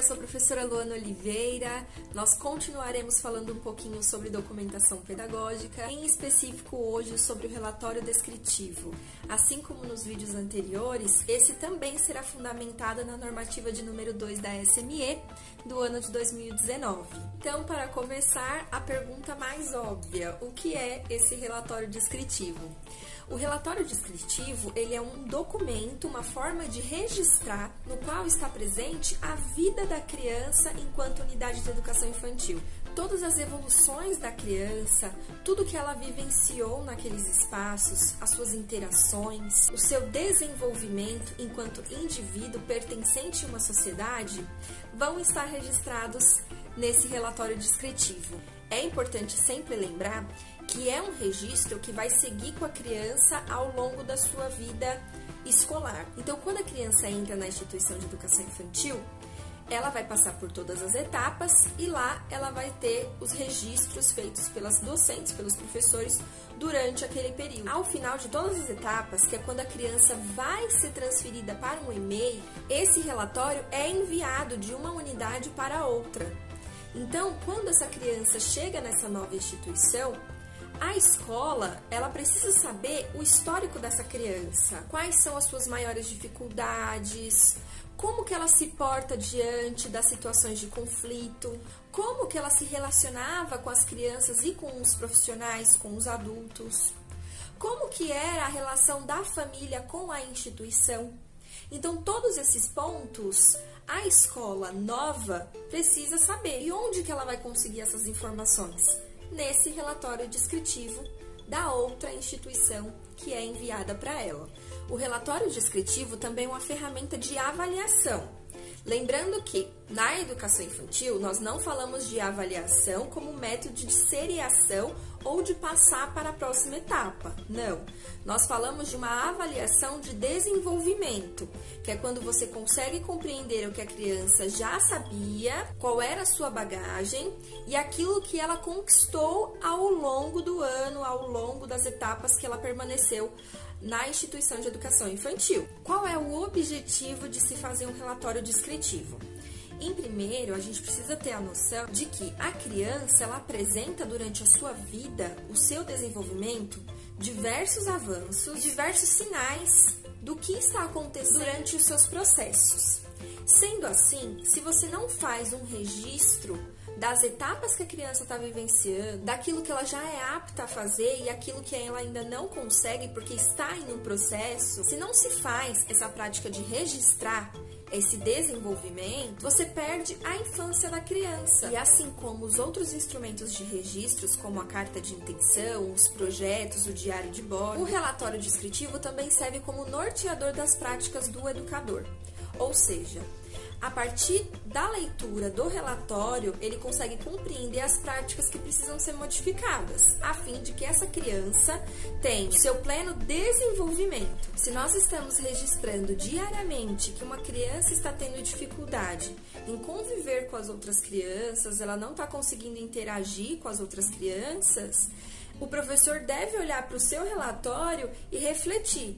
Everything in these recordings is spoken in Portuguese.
sou a professora Luana Oliveira. Nós continuaremos falando um pouquinho sobre documentação pedagógica, em específico hoje sobre o relatório descritivo. Assim como nos vídeos anteriores, esse também será fundamentado na normativa de número 2 da SME do ano de 2019. Então, para começar, a pergunta mais óbvia: o que é esse relatório descritivo? O relatório descritivo, ele é um documento, uma forma de registrar no qual está presente a vida da criança enquanto unidade de educação infantil. Todas as evoluções da criança, tudo que ela vivenciou naqueles espaços, as suas interações, o seu desenvolvimento enquanto indivíduo pertencente a uma sociedade, vão estar registrados nesse relatório descritivo. É importante sempre lembrar que é um registro que vai seguir com a criança ao longo da sua vida escolar. Então, quando a criança entra na instituição de educação infantil, ela vai passar por todas as etapas e lá ela vai ter os registros feitos pelas docentes, pelos professores, durante aquele período. Ao final de todas as etapas, que é quando a criança vai ser transferida para um EMEI, esse relatório é enviado de uma unidade para outra. Então, quando essa criança chega nessa nova instituição, a escola, ela precisa saber o histórico dessa criança, quais são as suas maiores dificuldades, como que ela se porta diante das situações de conflito, como que ela se relacionava com as crianças e com os profissionais, com os adultos, como que era a relação da família com a instituição. Então, todos esses pontos, a escola nova precisa saber. E onde que ela vai conseguir essas informações? Nesse relatório descritivo da outra instituição que é enviada para ela. O relatório descritivo também é uma ferramenta de avaliação. Lembrando que na educação infantil nós não falamos de avaliação como método de seriação ou de passar para a próxima etapa. Não, nós falamos de uma avaliação de desenvolvimento, que é quando você consegue compreender o que a criança já sabia, qual era a sua bagagem e aquilo que ela conquistou ao longo do ano, ao longo das etapas que ela permaneceu na instituição de educação infantil. Qual é o objetivo de se fazer um relatório descritivo? Em primeiro, a gente precisa ter a noção de que a criança, ela apresenta durante a sua vida, o seu desenvolvimento, diversos avanços, diversos sinais do que está acontecendo durante os seus processos. Sendo assim, se você não faz um registro das etapas que a criança está vivenciando, daquilo que ela já é apta a fazer e aquilo que ela ainda não consegue porque está em um processo, se não se faz essa prática de registrar esse desenvolvimento, você perde a infância da criança. E assim como os outros instrumentos de registros, como a carta de intenção, os projetos, o diário de bordo, o relatório descritivo também serve como norteador das práticas do educador. Ou seja, a partir da leitura do relatório, ele consegue compreender as práticas que precisam ser modificadas, a fim de que essa criança tenha o seu pleno desenvolvimento. Se nós estamos registrando diariamente que uma criança está tendo dificuldade em conviver com as outras crianças, ela não está conseguindo interagir com as outras crianças, o professor deve olhar para o seu relatório e refletir: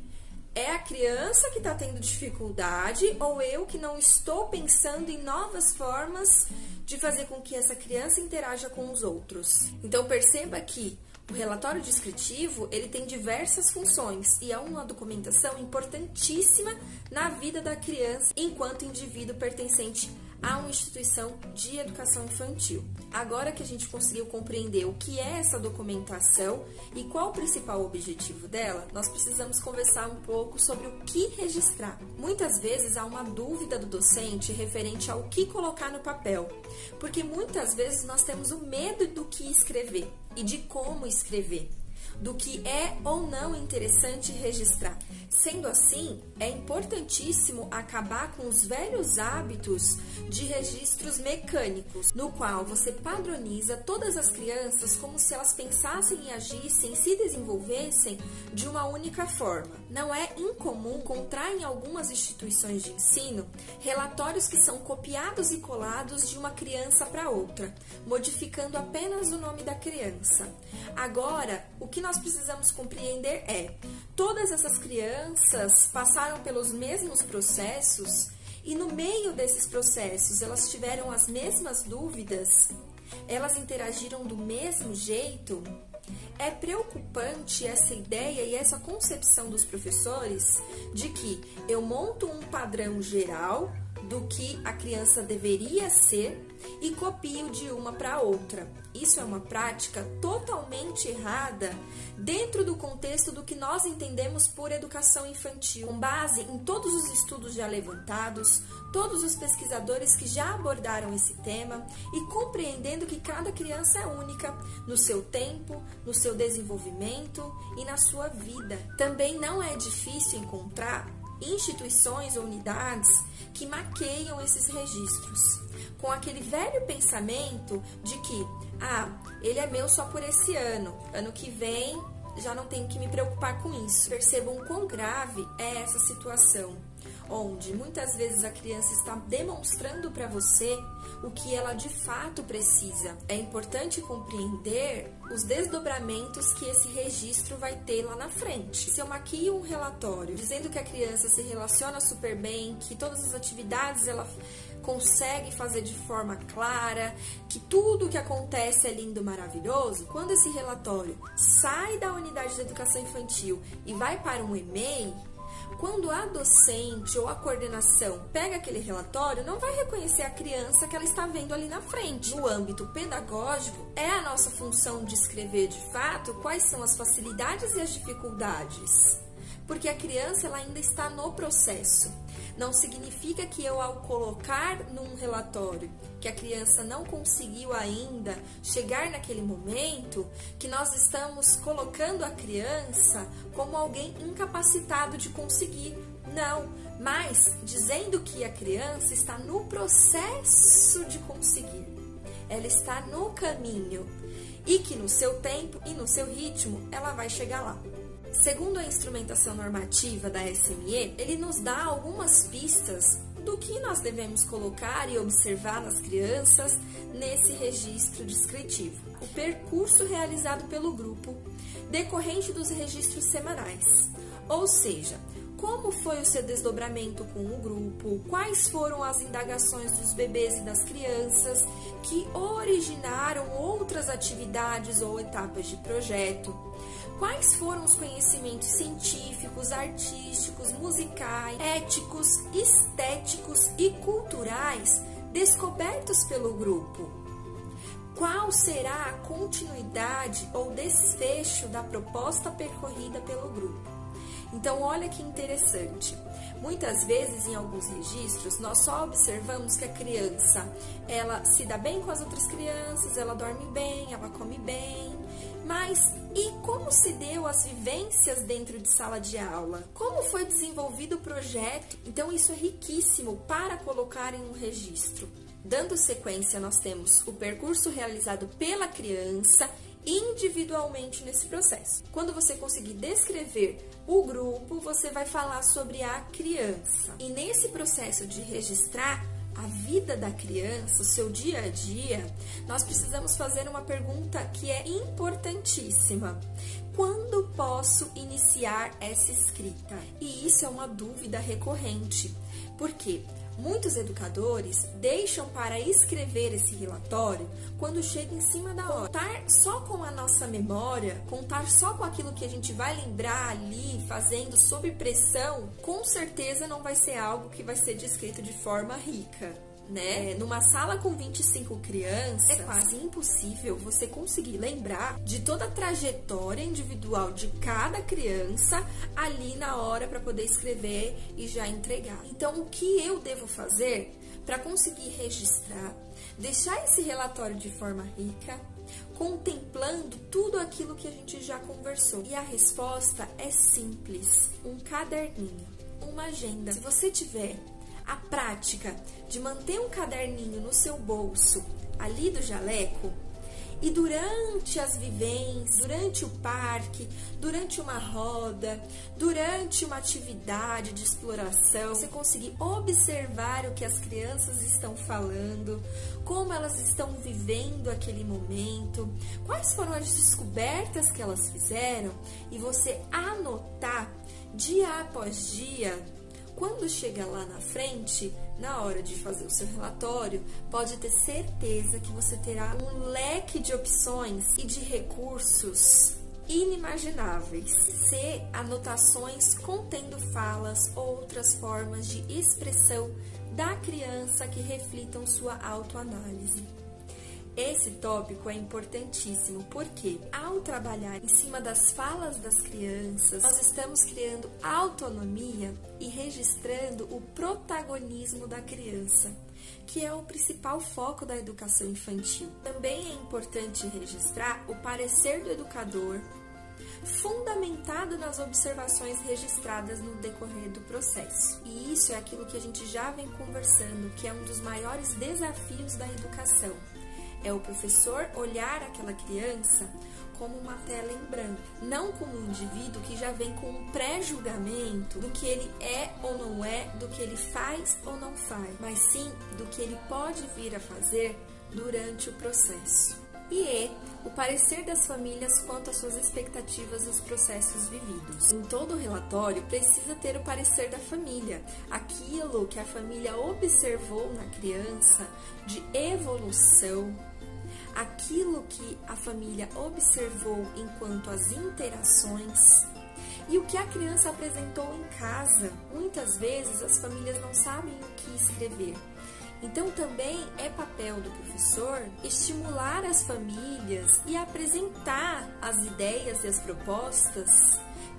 é a criança que está tendo dificuldade ou eu que não estou pensando em novas formas de fazer com que essa criança interaja com os outros? Então, perceba que o relatório descritivo, ele tem diversas funções e é uma documentação importantíssima na vida da criança enquanto indivíduo pertencente a uma instituição de educação infantil. Agora que a gente conseguiu compreender o que é essa documentação e qual o principal objetivo dela, nós precisamos conversar um pouco sobre o que registrar. Muitas vezes há uma dúvida do docente referente ao que colocar no papel, porque muitas vezes nós temos o medo do que escrever e de como escrever, do que é ou não interessante registrar. Sendo assim, é importantíssimo acabar com os velhos hábitos de registros mecânicos, no qual você padroniza todas as crianças como se elas pensassem e agissem, se desenvolvessem de uma única forma. Não é incomum encontrar em algumas instituições de ensino relatórios que são copiados e colados de uma criança para outra, modificando apenas o nome da criança. Agora, o que nós precisamos compreender é: todas essas crianças passaram pelos mesmos processos e no meio desses processos elas tiveram as mesmas dúvidas, elas interagiram do mesmo jeito. É preocupante essa ideia e essa concepção dos professores de que eu monto um padrão geral do que a criança deveria ser e copio de uma para outra. Isso é uma prática totalmente errada dentro do contexto do que nós entendemos por educação infantil, com base em todos os estudos já levantados, todos os pesquisadores que já abordaram esse tema e compreendendo que cada criança é única no seu tempo, no seu desenvolvimento e na sua vida. Também não é difícil encontrar instituições ou unidades que maqueiam esses registros, com aquele velho pensamento de que, ele é meu só por esse ano que vem já não tenho que me preocupar com isso. Percebam quão grave é essa situação, onde muitas vezes a criança está demonstrando para você o que ela de fato precisa. É importante compreender os desdobramentos que esse registro vai ter lá na frente. Se eu maquio um relatório dizendo que a criança se relaciona super bem, que todas as atividades ela consegue fazer de forma clara, que tudo que acontece é lindo, maravilhoso, quando esse relatório sai da unidade de educação infantil e vai para um EMEI, quando a docente ou a coordenação pega aquele relatório, não vai reconhecer a criança que ela está vendo ali na frente. No âmbito pedagógico, é a nossa função descrever de fato quais são as facilidades e as dificuldades, porque a criança ela ainda está no processo. Não significa que eu, ao colocar num relatório que a criança não conseguiu ainda chegar naquele momento, que nós estamos colocando a criança como alguém incapacitado de conseguir. Não, mas dizendo que a criança está no processo de conseguir. Ela está no caminho e que no seu tempo e no seu ritmo ela vai chegar lá. Segundo a instrumentação normativa da SME, ele nos dá algumas pistas do que nós devemos colocar e observar nas crianças nesse registro descritivo. O percurso realizado pelo grupo, decorrente dos registros semanais, ou seja, como foi o seu desdobramento com o grupo, quais foram as indagações dos bebês e das crianças que originaram outras atividades ou etapas de projeto, quais foram os conhecimentos científicos, artísticos, musicais, éticos, estéticos e culturais descobertos pelo grupo. Qual será a continuidade ou desfecho da proposta percorrida pelo grupo? Então, olha que interessante. Muitas vezes, em alguns registros, nós só observamos que a criança, ela se dá bem com as outras crianças, ela dorme bem, ela come bem, mas e como se deu as vivências dentro de sala de aula? Como foi desenvolvido o projeto? Então, isso é riquíssimo para colocar em um registro. Dando sequência, nós temos o percurso realizado pela criança individualmente nesse processo. Quando você conseguir descrever o grupo, você vai falar sobre a criança. E nesse processo de registrar a vida da criança, o seu dia a dia, nós precisamos fazer uma pergunta que é importantíssima. Quando posso iniciar essa escrita? E isso é uma dúvida recorrente. Por quê? Muitos educadores deixam para escrever esse relatório quando chega em cima da hora. Contar só com a nossa memória, contar só com aquilo que a gente vai lembrar ali, fazendo sob pressão, com certeza não vai ser algo que vai ser descrito de forma rica, né? Numa sala com 25 crianças, é quase impossível você conseguir lembrar de toda a trajetória individual de cada criança ali na hora para poder escrever e já entregar. Então, o que eu devo fazer para conseguir registrar, deixar esse relatório de forma rica, contemplando tudo aquilo que a gente já conversou? E a resposta é simples: um caderninho, uma agenda. Se você tiver a prática de manter um caderninho no seu bolso, ali do jaleco, e durante as vivências, durante o parque, durante uma roda, durante uma atividade de exploração, você conseguir observar o que as crianças estão falando, como elas estão vivendo aquele momento, quais foram as descobertas que elas fizeram, e você anotar dia após dia quando chega lá na frente, na hora de fazer o seu relatório, pode ter certeza que você terá um leque de opções e de recursos inimagináveis. C. Anotações contendo falas ou outras formas de expressão da criança que reflitam sua autoanálise. Esse tópico é importantíssimo porque, ao trabalhar em cima das falas das crianças, nós estamos criando autonomia e registrando o protagonismo da criança, que é o principal foco da educação infantil. Também é importante registrar o parecer do educador, fundamentado nas observações registradas no decorrer do processo. E isso é aquilo que a gente já vem conversando, que é um dos maiores desafios da educação. É o professor olhar aquela criança como uma tela em branco, não como um indivíduo que já vem com um pré-julgamento do que ele é ou não é, do que ele faz ou não faz, mas sim do que ele pode vir a fazer durante o processo. E o parecer das famílias quanto às suas expectativas nos processos vividos. Em todo o relatório, precisa ter o parecer da família, aquilo que a família observou na criança de evolução, aquilo que a família observou enquanto as interações e o que a criança apresentou em casa. Muitas vezes as famílias não sabem o que escrever. Então também é papel do professor estimular as famílias e apresentar as ideias e as propostas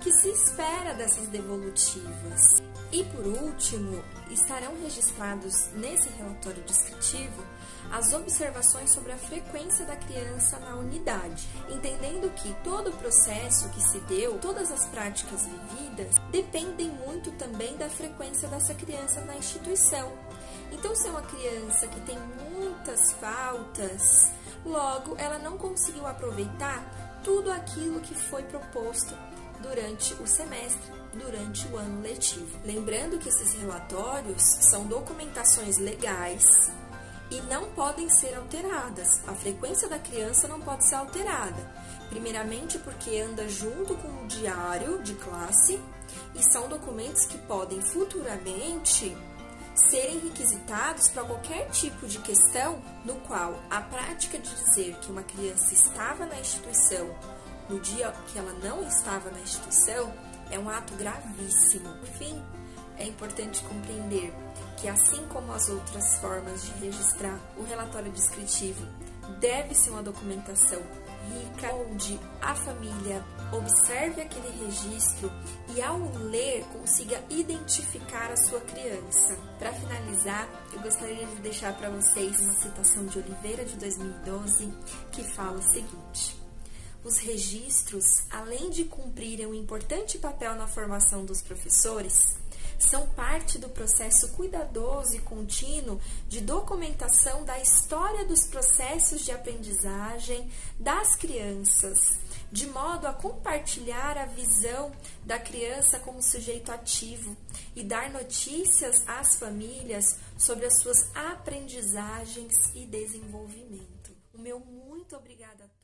que se espera dessas devolutivas. E por último, estarão registrados nesse relatório descritivo as observações sobre a frequência da criança na unidade, entendendo que todo o processo que se deu, todas as práticas vividas, dependem muito também da frequência dessa criança na instituição. Então, se é uma criança que tem muitas faltas, logo ela não conseguiu aproveitar tudo aquilo que foi proposto durante o semestre, durante o ano letivo. Lembrando que esses relatórios são documentações legais e não podem ser alteradas. A frequência da criança não pode ser alterada. Primeiramente porque anda junto com o diário de classe e são documentos que podem futuramente serem requisitados para qualquer tipo de questão no qual a prática de dizer que uma criança estava na instituição no dia que ela não estava na instituição é um ato gravíssimo. Por fim, é importante compreender que, assim como as outras formas de registrar, o relatório descritivo deve ser uma documentação rica, onde a família observe aquele registro e, ao ler, consiga identificar a sua criança. Para finalizar, eu gostaria de deixar para vocês uma citação de Oliveira, de 2012, que fala o seguinte: os registros, além de cumprirem um importante papel na formação dos professores, são parte do processo cuidadoso e contínuo de documentação da história dos processos de aprendizagem das crianças, de modo a compartilhar a visão da criança como sujeito ativo e dar notícias às famílias sobre as suas aprendizagens e desenvolvimento. O meu muito obrigada a todos.